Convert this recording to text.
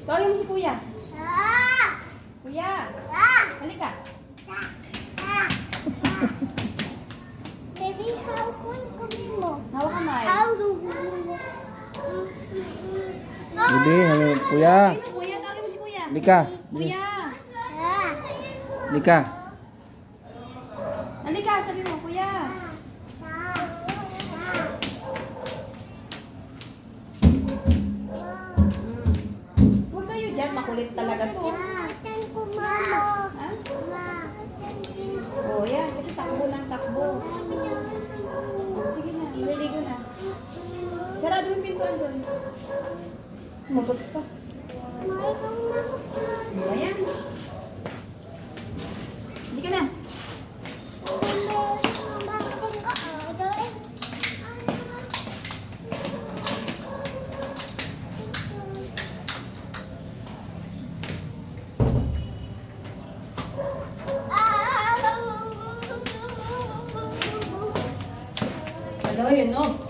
Tawagin mo si Kuya. Kuya. Halika. Baby, how kami mo? Hawak kamay. How do Bibi, kuya. Sino Kuya? Tawagin mo si Kuya. Lika. Kuya. Lika. Halika, sabi mo, Kuya. Huwag kayo dyan, makulit talaga to. Ha? Oh, yan, kasi takbo ng takbo. Oh, sige na, maliligo na. Sarado yung pintuan doon. Magot pa. Ayan. Hindi ka na. Ano yun, no?